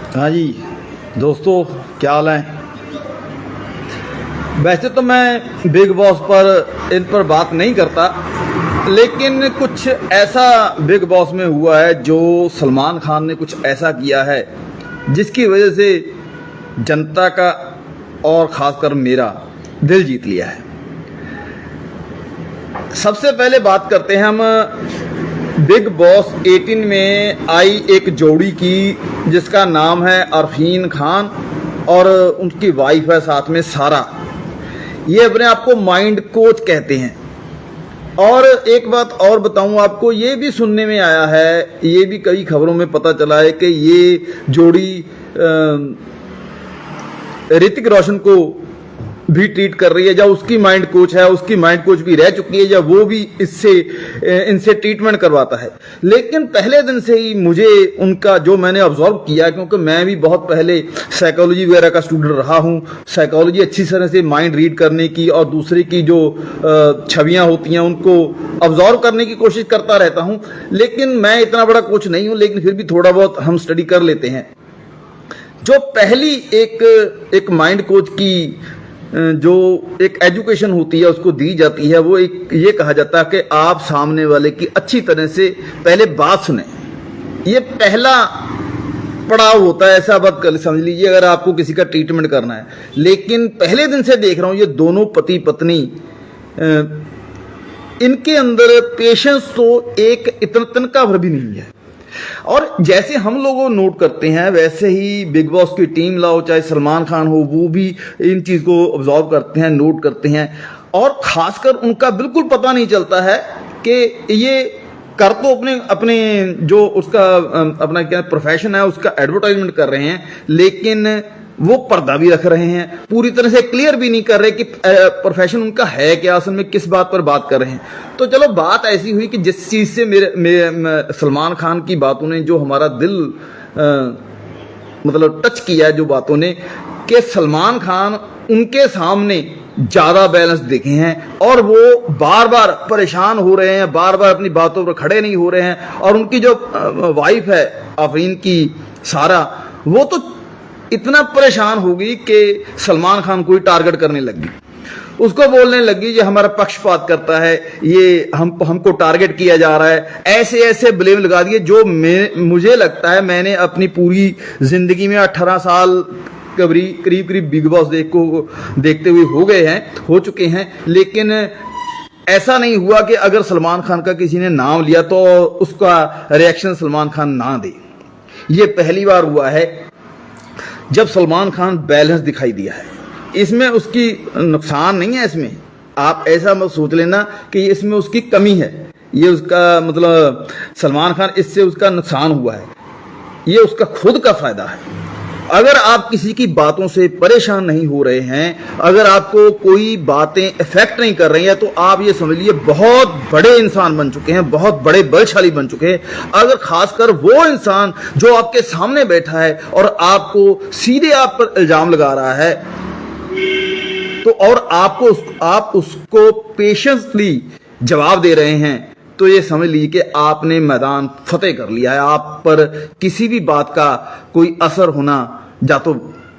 हाँ जी दोस्तों, क्या हाल है। वैसे तो मैं बिग बॉस पर इन पर बात नहीं करता, लेकिन कुछ ऐसा बिग बॉस में हुआ है जो सलमान खान ने कुछ ऐसा किया है जिसकी वजह से जनता का और ख़ासकर मेरा दिल जीत लिया है। सबसे पहले बात करते हैं हम बिग बॉस 18 में आई एक जोड़ी की जिसका नाम है अरफीन खान और उनकी वाइफ है साथ में सारा। ये अपने आप को माइंड कोच कहते हैं। और एक बात और बताऊं आपको, ये भी सुनने में आया है, ये भी कई खबरों में पता चला है कि ये जोड़ी ऋतिक रोशन को भी ट्रीट कर रही है, या उसकी माइंड कोच है, उसकी माइंड कोच भी रह चुकी है, या वो भी इनसे ट्रीटमेंट करवाता है। लेकिन पहले दिन से ही मुझे उनका जो मैंने ऑब्जर्व किया, क्योंकि मैं भी बहुत पहले साइकोलॉजी वगैरह का स्टूडेंट रहा हूँ, साइकोलॉजी अच्छी तरह से माइंड रीड करने की और दूसरे की जो छवियाँ होती हैं उनको ऑब्जर्व करने की कोशिश करता रहता हूँ। लेकिन मैं इतना बड़ा कोच नहीं हूँ, लेकिन फिर भी थोड़ा बहुत हम स्टडी कर लेते हैं। जो पहली एक माइंड कोच की जो एक एजुकेशन होती है उसको दी जाती है, वो एक ये कहा जाता है कि आप सामने वाले की अच्छी तरह से पहले बात सुने। ये पहला पड़ाव होता है, ऐसा बात समझ लीजिए अगर आपको किसी का ट्रीटमेंट करना है। लेकिन पहले दिन से देख रहा हूं ये दोनों पति पत्नी, इनके अंदर पेशेंस तो एक इतना तनका भर भी नहीं है। और जैसे हम लोगों नोट करते हैं वैसे ही बिग बॉस की टीम लाओ, चाहे सलमान खान हो, वो भी इन चीज़ को ऑब्जर्व करते हैं, नोट करते हैं। और खासकर उनका बिल्कुल पता नहीं चलता है कि ये कर तो अपने जो उसका अपना क्या प्रोफेशन है उसका एडवर्टाइजमेंट कर रहे हैं, लेकिन वो पर्दा भी रख रहे हैं, पूरी तरह से क्लियर भी नहीं कर रहे कि प्रोफेशन उनका है क्या, असल में किस बात पर बात कर रहे हैं। तो चलो बात ऐसी हुई कि जिस चीज़ से मेरे सलमान खान की बातों ने जो हमारा दिल मतलब टच किया, जो बातों ने, कि सलमान खान उनके सामने ज़्यादा बैलेंस दिखे हैं और वो बार बार परेशान हो रहे हैं, बार बार अपनी बातों पर खड़े नहीं हो रहे हैं। और उनकी जो वाइफ है अफरीन की सारा, वो तो इतना परेशान हो गई कि सलमान खान को ही टारगेट करने लगी, उसको बोलने लगी ये हमारा पक्षपात करता है, ये हमको टारगेट किया जा रहा है, ऐसे ऐसे ब्लेम लगा दिए। जो मुझे लगता है मैंने अपनी पूरी जिंदगी में 18 साल करीब करीब बिग बॉस देखते हुए हो चुके हैं, लेकिन ऐसा नहीं हुआ कि अगर सलमान खान का किसी ने नाम लिया तो उसका रिएक्शन सलमान खान ना दे। ये पहली बार हुआ है जब सलमान खान बैलेंस दिखाई दिया है। इसमें उसकी नुकसान नहीं है, इसमें आप ऐसा मत सोच लेना कि इसमें उसकी कमी है, ये उसका मतलब सलमान खान इससे उसका नुकसान हुआ है, ये उसका खुद का फायदा है। अगर आप किसी की बातों से परेशान नहीं हो रहे हैं, अगर आपको कोई बातें इफेक्ट नहीं कर रही हैं, तो आप ये समझ लीजिए बहुत बड़े इंसान बन चुके हैं, बहुत बड़े बलशाली बन चुके हैं। अगर खासकर वो इंसान जो आपके सामने बैठा है और आपको सीधे आप पर इल्जाम लगा रहा है, तो और आप उसको पेशेंसली जवाब दे रहे हैं, तो ये समझ लीजिए कि आपने मैदान फतेह कर लिया है। आप पर किसी भी बात का कोई असर होना या तो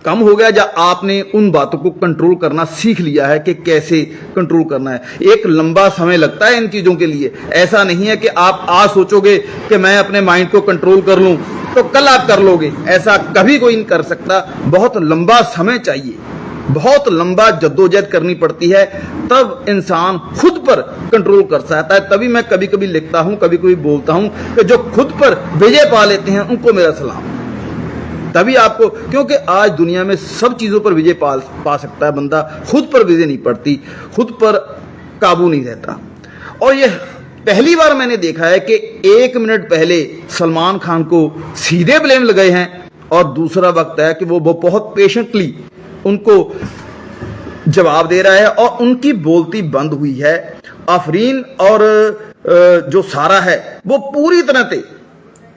कम हो गया, या आपने उन बातों को कंट्रोल करना सीख लिया है कि कैसे कंट्रोल करना है। एक लंबा समय लगता है इन चीज़ों के लिए, ऐसा नहीं है कि आप आज सोचोगे कि मैं अपने माइंड को कंट्रोल कर लूँ तो कल आप कर लोगे, ऐसा कभी कोई नहीं कर सकता। बहुत लंबा समय चाहिए, बहुत लंबा जद्दोजहद करनी पड़ती है, तब इंसान खुद पर कंट्रोल कर सकता है। तभी मैं कभी कभी लिखता हूं, कभी कभी बोलता हूं कि जो खुद पर विजय पा लेते हैं उनको मेरा सलाम। तभी आपको, क्योंकि आज दुनिया में सब चीज़ों पर विजय पा सकता है बंदा, खुद पर विजय नहीं पड़ती, खुद पर काबू नहीं रहता। और यह पहली बार मैंने देखा है कि 1 मिनट पहले सलमान खान को सीधे ब्लेम लगाए हैं और दूसरा वक्त है कि वो बहुत पेशेंटली उनको जवाब दे रहा है और उनकी बोलती बंद हुई है। अफरीन और जो सारा है वो पूरी तरह से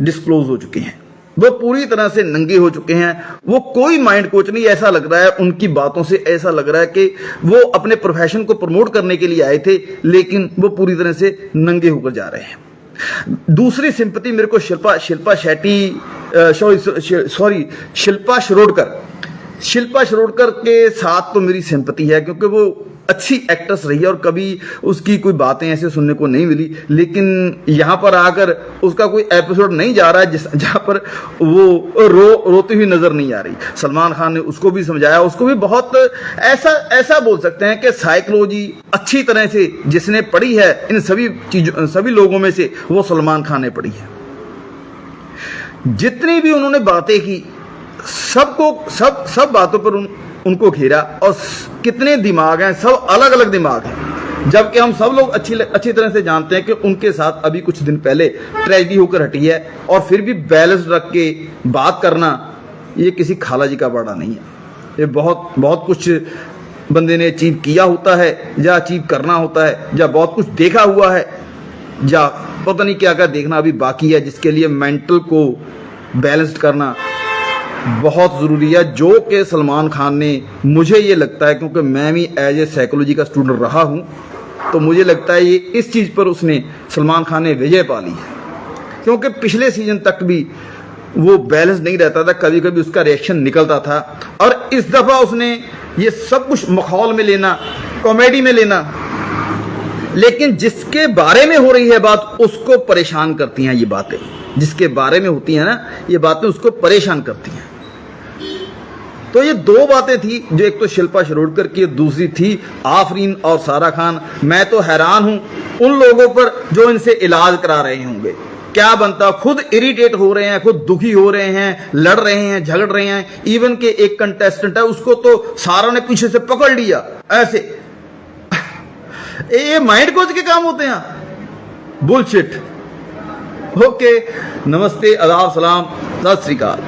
डिस्क्लोज हो चुके हैं, वो पूरी तरह से नंगे हो चुके हैं। वो कोई माइंड कोच नहीं, ऐसा लग रहा है उनकी बातों से, ऐसा लग रहा है कि वो अपने प्रोफेशन को प्रमोट करने के लिए आए थे, लेकिन वो पूरी तरह से नंगे होकर जा रहे हैं। दूसरी सिंपति मेरे को शिल्पा शेट्टी, सॉरी शिल्पा शिरोडकर के साथ तो मेरी सिंपति है, क्योंकि वो अच्छी एक्ट्रेस रही है और कभी उसकी कोई बातें ऐसे सुनने को नहीं मिली। लेकिन यहाँ पर आकर उसका कोई एपिसोड नहीं जा रहा है जहाँ पर वो रोती हुई नजर नहीं आ रही। सलमान खान ने उसको भी समझाया, उसको भी बहुत ऐसा बोल सकते हैं कि साइकोलॉजी अच्छी तरह से जिसने पढ़ी है इन सभी लोगों में से, वो सलमान खान ने पढ़ी है। जितनी भी उन्होंने बातें की, सब बातों पर उनको घेरा, और कितने दिमाग हैं, सब अलग अलग दिमाग हैं, जबकि हम सब लोग अच्छी तरह से जानते हैं कि उनके साथ अभी कुछ दिन पहले ट्रेजेडी होकर हटी है, और फिर भी बैलेंस रख के बात करना ये किसी खाला जी का बड़ा नहीं है। ये बहुत कुछ बंदे ने अचीव किया होता है, या अचीव करना होता है, या बहुत कुछ देखा हुआ है, या पता नहीं क्या देखना अभी बाकी है, जिसके लिए मेंटल को बैलेंस्ड करना बहुत ज़रूरी है, जो कि सलमान खान ने, मुझे ये लगता है, क्योंकि मैं भी एज ए साइकोलॉजी का स्टूडेंट रहा हूँ, तो मुझे लगता है ये इस चीज़ पर उसने, सलमान खान ने विजय पा ली है। क्योंकि पिछले सीजन तक भी वो बैलेंस नहीं रहता था, कभी कभी उसका रिएक्शन निकलता था, और इस दफ़ा उसने ये सब कुछ मखौल में लेना, कॉमेडी में लेना, लेकिन जिसके बारे में हो रही है बात उसको परेशान करती हैं ये बातें, जिसके बारे में होती हैं ना ये बातें उसको परेशान करती हैं। तो ये दो बातें थी, जो एक तो शिल्पा शिरोडकर की, दूसरी थी आफरीन और सारा खान। मैं तो हैरान हूं उन लोगों पर जो इनसे इलाज करा रहे होंगे, क्या बनता, खुद इरिटेट हो रहे हैं, खुद दुखी हो रहे हैं, लड़ रहे हैं, झगड़ रहे हैं। इवन के एक कंटेस्टेंट है, उसको तो सारा ने पीछे से पकड़ लिया ऐसे। ये माइंड कोच के काम होते हैं, बुलशिट। ओके, नमस्ते, आदाब, सलाम, सत श्री अकाल।